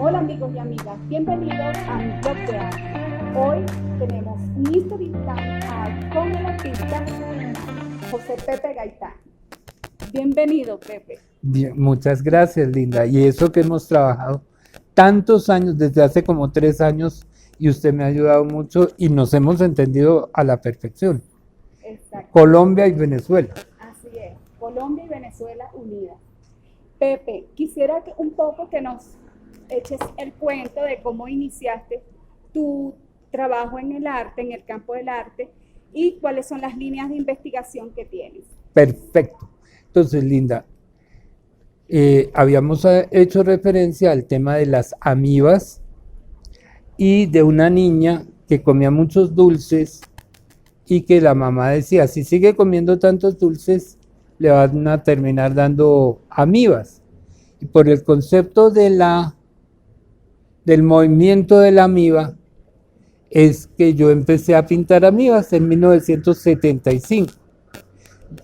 Hola amigos y amigas, bienvenidos a mi blog de arte. Hoy tenemos Mystery Time Art con el artista José Pepe Gaitán. Bienvenido, Pepe. Bien, muchas gracias, Linda. Y eso que hemos trabajado tantos años, desde hace como 3 años, y usted me ha ayudado mucho y nos hemos entendido a la perfección. Exacto. Colombia y Venezuela. Así es, Colombia y Venezuela unidas. Pepe, quisiera un poco que nos eches el cuento de cómo iniciaste tu trabajo en el arte, en el campo del arte, y cuáles son las líneas de investigación que tienes. Perfecto. Entonces, Linda, habíamos hecho referencia al tema de las amibas y de una niña que comía muchos dulces y que la mamá decía, si sigue comiendo tantos dulces, le van a terminar dando amibas. Y por el concepto del movimiento de la amiba, es que yo empecé a pintar amibas en 1975.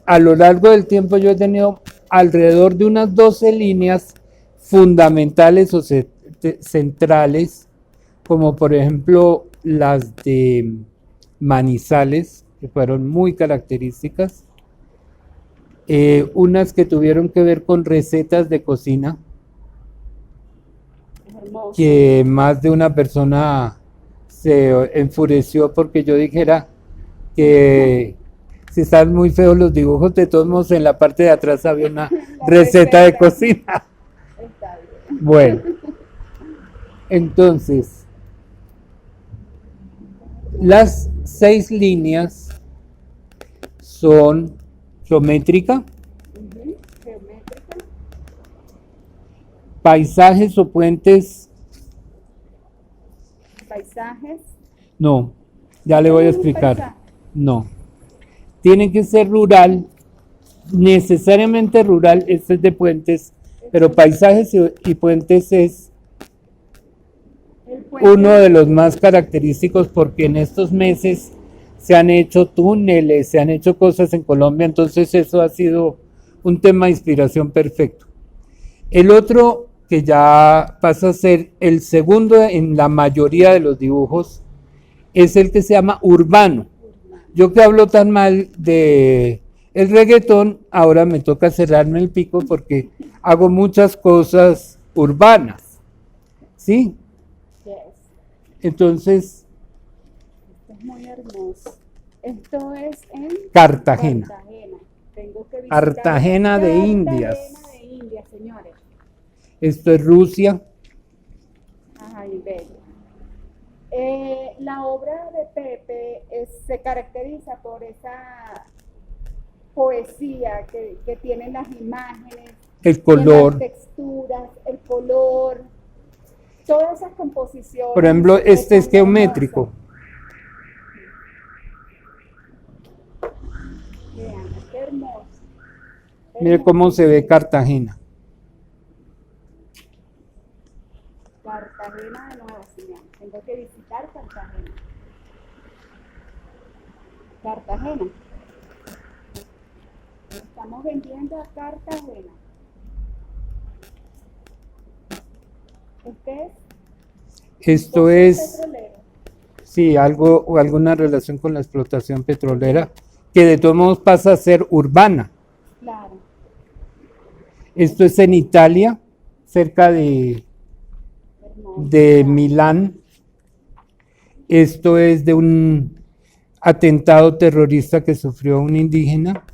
A lo largo del tiempo yo he tenido alrededor de unas 12 líneas fundamentales o centrales, como por ejemplo las de Manizales, que fueron muy características, unas que tuvieron que ver con recetas de cocina, Hermoso. que más de una persona se enfureció porque yo dijera que si están muy feos los dibujos, de todos modos en la parte de atrás había una receta de cocina. Está bien. Bueno, entonces, las 6 líneas son geométrica, Geométrica, paisajes o puentes, paisajes. no, ya le voy a explicar, Paisaje. no, tiene que ser rural, necesariamente rural, este es de puentes, pero paisajes y puentes es El puente. uno de los más característicos porque en estos meses se han hecho túneles, se han hecho cosas en Colombia, entonces eso ha sido un tema de inspiración perfecto. El otro, que ya pasa a ser el segundo en la mayoría de los dibujos, es el que se llama urbano. Yo que hablo tan mal de el reggaetón, ahora me toca cerrarme el pico porque hago muchas cosas urbanas, ¿sí? Yes. Entonces, Esto es muy hermoso. Esto es en Cartagena. Cartagena. Tengo que visitar Cartagena de Indias. Cartagena de Indias, señores. Esto es Rusia. Ay, bello. La obra de Pepe se caracteriza por esa poesía que tienen las imágenes, El color. las texturas, el color, todas esas composiciones. Por ejemplo, este es son geométrico. hermosas. Vean, qué hermoso. Mire cómo se ve Cartagena. Cartagena de nuevo, señor. Tengo que visitar Cartagena. Cartagena. Estamos vendiendo a Cartagena. Este es Esto pozos es, petroleros. sí, algo o alguna relación con la explotación petrolera, que de todos modos pasa a ser urbana. Claro. Esto es en Italia, cerca de Hermoso. Milán. Esto es de un atentado terrorista que sufrió un indígena.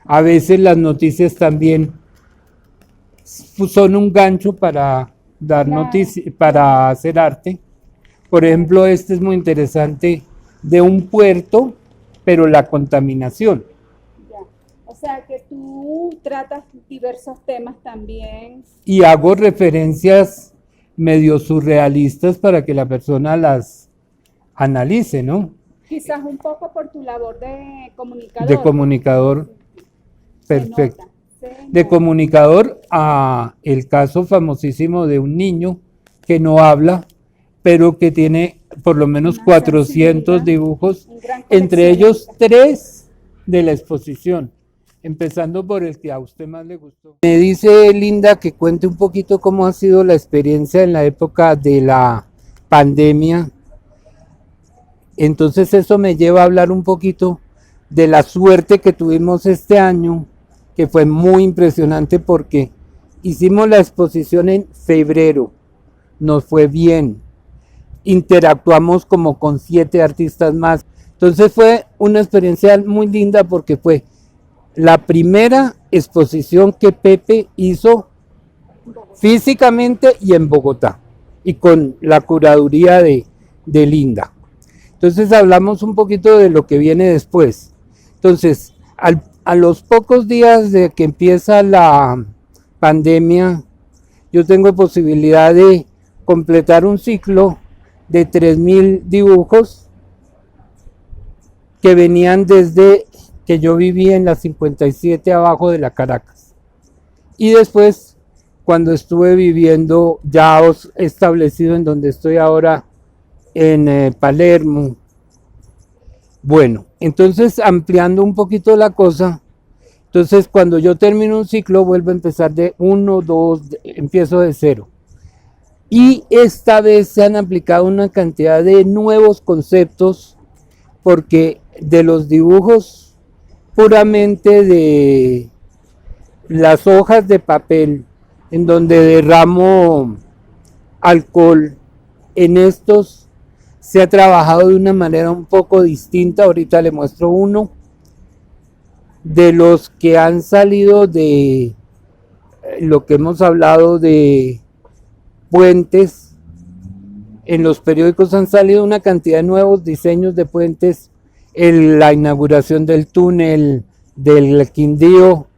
A veces las noticias también son un gancho para dar Claro. noticias, para hacer arte. Por ejemplo, este es muy interesante, de un puerto, pero la contaminación. Ya. O sea que tú tratas diversos temas también. Y hago referencias medio surrealistas para que la persona las analice, ¿no? Quizás un poco por tu labor de comunicador. De comunicador, perfecto. Se De nota. comunicador a el caso famosísimo de un niño que no habla, pero que tiene por lo menos Una 400 sensibilidad, dibujos, un gran entre ellos coleccionista. 3 de la exposición. empezando por el que a usted más le gustó. Me dice Linda que cuente un poquito cómo ha sido la experiencia en la época de la pandemia. Entonces eso me lleva a hablar un poquito de la suerte que tuvimos este año, que fue muy impresionante porque hicimos la exposición en febrero, nos fue bien, interactuamos como con 7 artistas más. Entonces fue una experiencia muy linda porque fue la primera exposición que Pepe hizo físicamente y en Bogotá, y con la curaduría de Linda. Entonces hablamos un poquito de lo que viene después. Entonces, a los pocos días de que empieza la pandemia, yo tengo posibilidad de completar un ciclo de 3,000 dibujos que venían desde que yo vivía en la 57 abajo de la Caracas. Y después, cuando estuve viviendo ya establecido en donde estoy ahora, en Palermo. Bueno, entonces ampliando un poquito la cosa, entonces cuando yo termino un ciclo vuelvo a empezar de 1, 2, empiezo de 0. Y esta vez se han aplicado una cantidad de nuevos conceptos, porque de los dibujos puramente de las hojas de papel, en donde derramo alcohol, en estos se ha trabajado de una manera un poco distinta. Ahorita le muestro uno de los que han salido de lo que hemos hablado de puentes. En los periódicos han salido una cantidad de nuevos diseños de puentes, la inauguración del túnel del Quindío,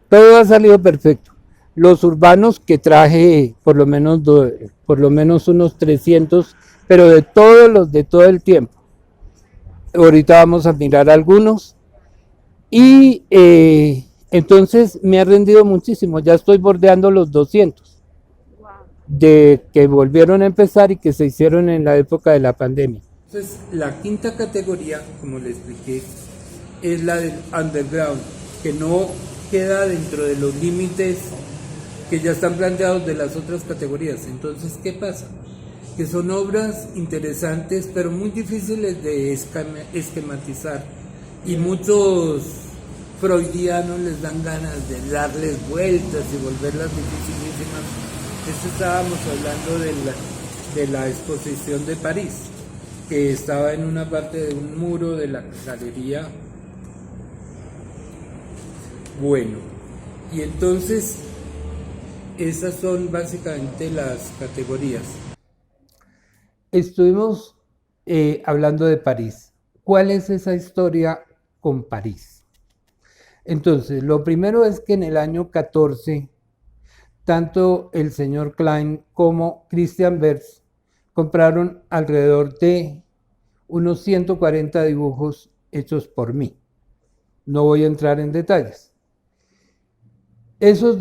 todo ha salido perfecto. Los urbanos que traje por lo menos unos 300, pero de todo el tiempo. Ahorita vamos a mirar algunos. Y entonces me ha rendido muchísimo, ya estoy bordeando los 200 de que volvieron a empezar y que se hicieron en la época de la pandemia. Entonces la quinta categoría, como le expliqué, es la del underground, que no queda dentro de los límites que ya están planteados de las otras categorías. Entonces, ¿qué pasa? Que son obras interesantes, pero muy difíciles de esquematizar, y muchos freudianos les dan ganas de darles vueltas y volverlas dificilísimas. Esto estábamos hablando de la exposición de París, que estaba en una parte de un muro de la galería. Bueno, y entonces esas son básicamente las categorías. Estuvimos hablando de París. ¿Cuál es esa historia con París? Entonces, lo primero es que en el año 14, tanto el señor Klein como Christian Bertz compraron alrededor de unos 140 dibujos hechos por mí. No voy a entrar en detalles. Esos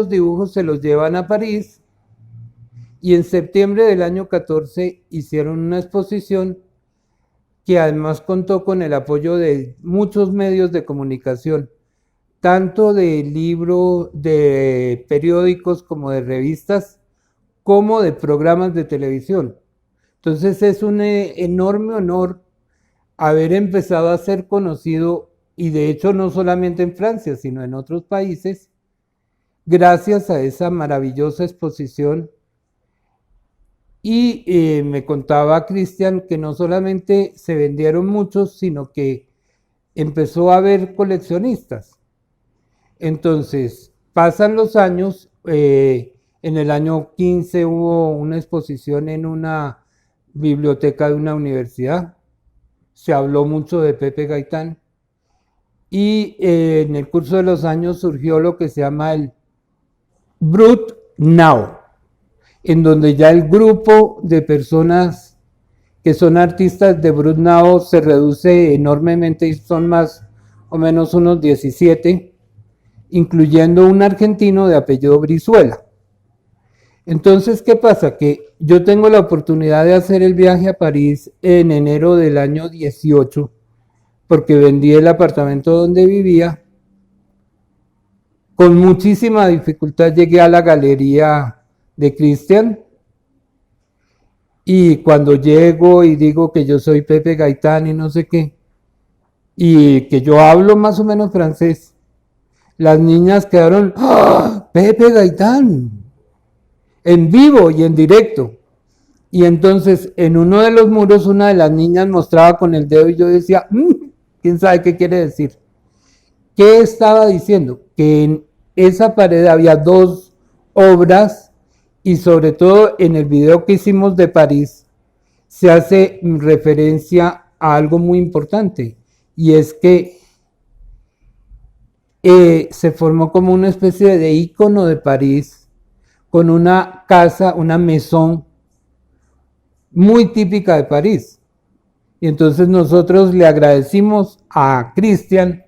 dibujos se los llevan a París, y en septiembre del año 14 hicieron una exposición que además contó con el apoyo de muchos medios de comunicación, tanto de libros, de periódicos, como de revistas, como de programas de televisión. Entonces es un enorme honor haber empezado a ser conocido, y de hecho no solamente en Francia, sino en otros países, gracias a esa maravillosa exposición. Y me contaba Cristian que no solamente se vendieron muchos, sino que empezó a haber coleccionistas. Entonces, pasan los años, en el año 15 hubo una exposición en una biblioteca de una universidad, se habló mucho de Pepe Gaitán, y en el curso de los años surgió lo que se llama el Brut Now, en donde ya el grupo de personas que son artistas de Brut Now se reduce enormemente, y son más o menos unos 17, incluyendo un argentino de apellido Brizuela. Entonces, ¿qué pasa? Que yo tengo la oportunidad de hacer el viaje a París en enero del año 18, porque vendí el apartamento donde vivía, Con muchísima dificultad llegué a la galería de Cristian, y cuando llego y digo que yo soy Pepe Gaitán y no sé qué, y que yo hablo más o menos francés, las niñas quedaron, ¡ah! Pepe Gaitán, en vivo y en directo. Y entonces en uno de los muros una de las niñas mostraba con el dedo y yo decía, ¿quién sabe qué quiere decir? ¿Qué estaba diciendo? Que en esa pared había 2 obras, y sobre todo en el video que hicimos de París se hace referencia a algo muy importante, y es que se formó como una especie de ícono de París, con una casa, una maison muy típica de París. Y entonces nosotros le agradecimos a Cristian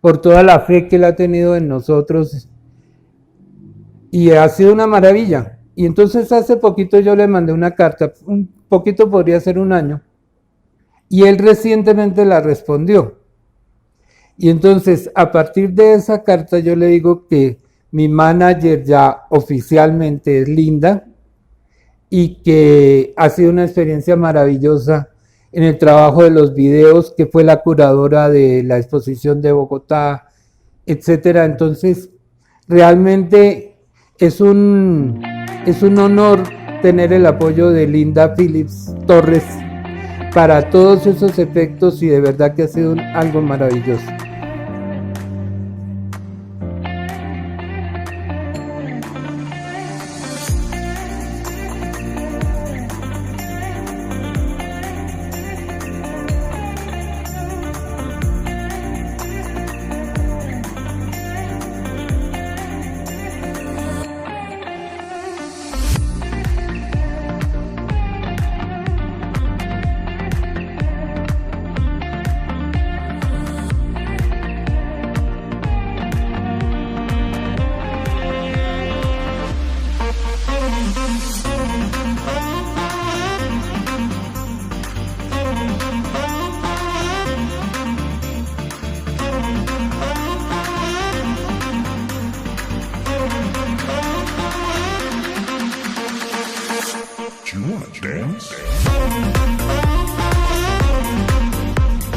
por toda la fe que él ha tenido en nosotros, y ha sido una maravilla. Y entonces hace poquito yo le mandé una carta, un poquito podría ser un año, y él recientemente la respondió. Y entonces a partir de esa carta yo le digo que mi manager ya oficialmente es Linda, y que ha sido una experiencia maravillosa en el trabajo de los videos, que fue la curadora de la exposición de Bogotá, etcétera. Entonces realmente es un honor tener el apoyo de Linda Phillips Torres para todos esos efectos, y de verdad que ha sido algo maravilloso.